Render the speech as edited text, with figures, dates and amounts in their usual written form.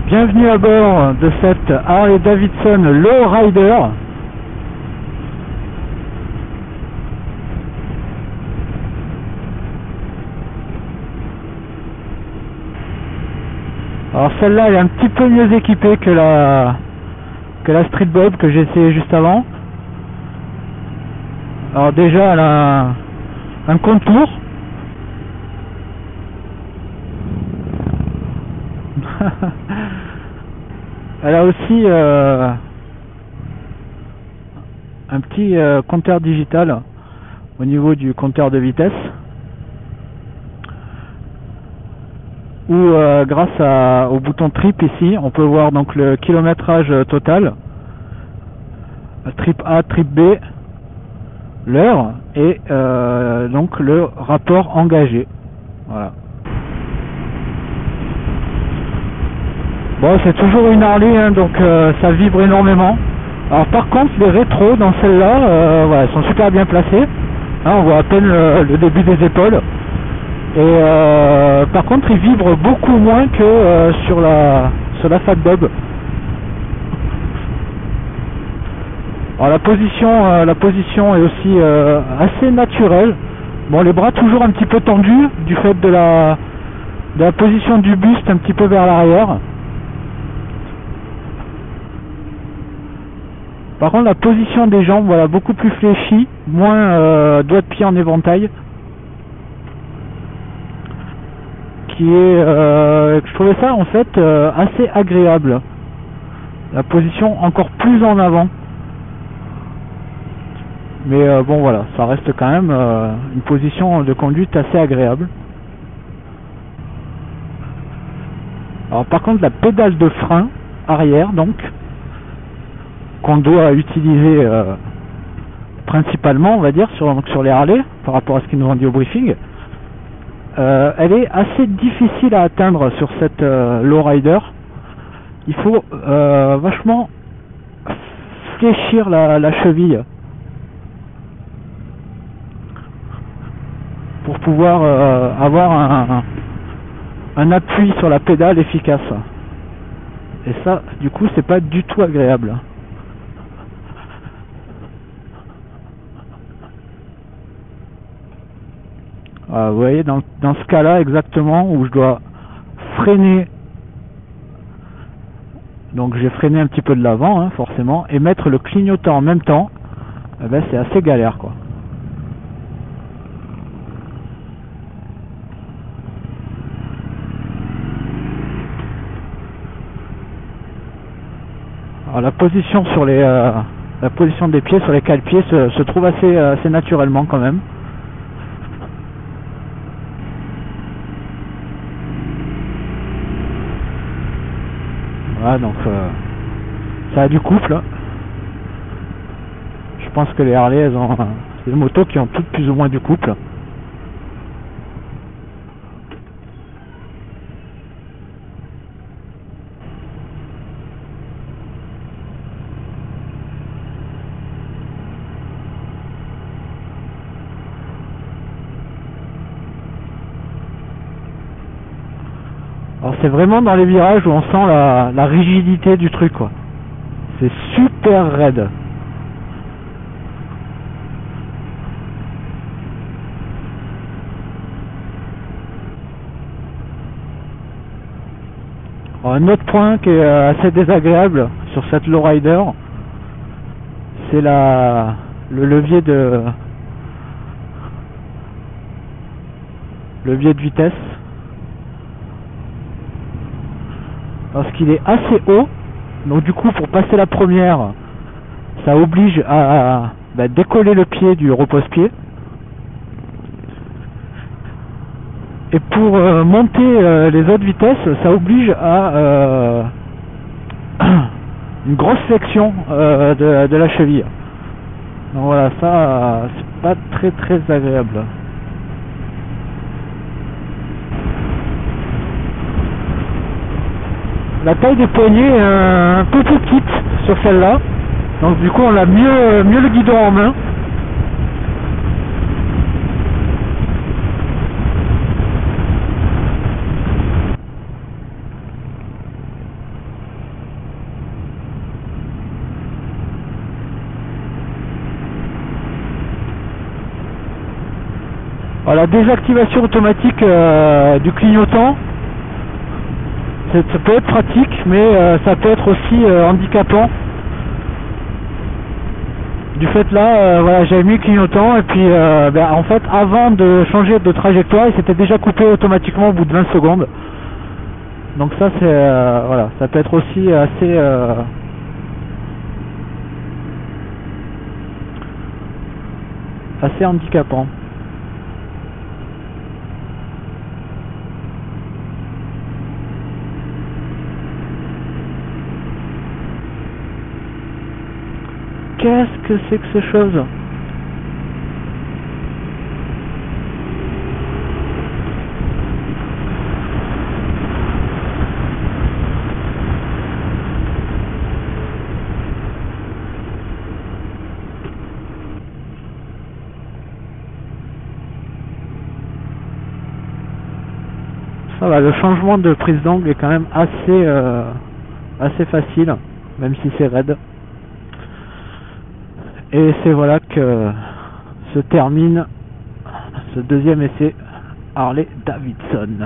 Bienvenue à bord de cette Harley Davidson Lowrider. Alors celle-là elle est un petit peu mieux équipée que la Street Bob que j'ai essayé juste avant. Alors déjà elle a un contour. Elle a aussi un petit compteur digital au niveau du compteur de vitesse, où grâce au bouton trip ici on peut voir donc le kilométrage total, trip A, trip B, l'heure et donc le rapport engagé. Voilà. Bon, c'est toujours une Harley, hein, donc ça vibre énormément. Alors par contre les rétros dans celle-là, voilà, sont super bien placés. Hein, on voit à peine le début des épaules. Et par contre ils vibrent beaucoup moins que sur la Fat Bob. Alors la position est aussi assez naturelle. Bon, les bras toujours un petit peu tendus du fait de la position du buste un petit peu vers l'arrière. Par contre la position des jambes, voilà, beaucoup plus fléchie, moins doigts de pied en éventail. Qui est, je trouvais ça en fait assez agréable. La position encore plus en avant. Mais bon voilà, ça reste quand même une position de conduite assez agréable. Alors par contre la pédale de frein arrière donc, qu'on doit utiliser principalement on va dire sur les Harley par rapport à ce qu'ils nous ont dit au briefing, elle est assez difficile à atteindre sur cette Lowrider. Il faut vachement fléchir la cheville pour pouvoir avoir un appui sur la pédale efficace. Et ça du coup c'est pas du tout agréable. Vous voyez dans ce cas là exactement où je dois freiner, donc j'ai freiné un petit peu de l'avant hein, forcément, et mettre le clignotant en même temps, eh ben, c'est assez galère quoi. Alors la position sur la position des pieds sur les cale-pieds se trouve assez naturellement quand même. Voilà, donc ça a du couple. Je pense que les Harley, elles ont c'est des motos qui ont toutes plus ou moins du couple. Alors c'est vraiment dans les virages où on sent la rigidité du truc quoi. C'est super raide. Alors, un autre point qui est assez désagréable sur cette Lowrider, c'est le levier de vitesse. Parce qu'il est assez haut, donc du coup pour passer la première ça oblige à décoller le pied du repose-pied, et pour monter les autres vitesses ça oblige à une grosse flexion de la cheville. Donc voilà, ça c'est pas très agréable. La taille des poignets est un peu petite sur celle-là, donc du coup on a mieux le guidon en main. La désactivation automatique du clignotant, ça peut être pratique, mais ça peut être aussi handicapant. Du fait là, voilà, j'avais mis le clignotant et puis en fait avant de changer de trajectoire, il s'était déjà coupé automatiquement au bout de 20 secondes. Donc ça c'est voilà, ça peut être aussi assez handicapant. Qu'est-ce que c'est que ces choses? Ça va, le changement de prise d'angle est quand même assez facile, même si c'est raide. Et c'est voilà que se termine ce deuxième essai Harley Davidson.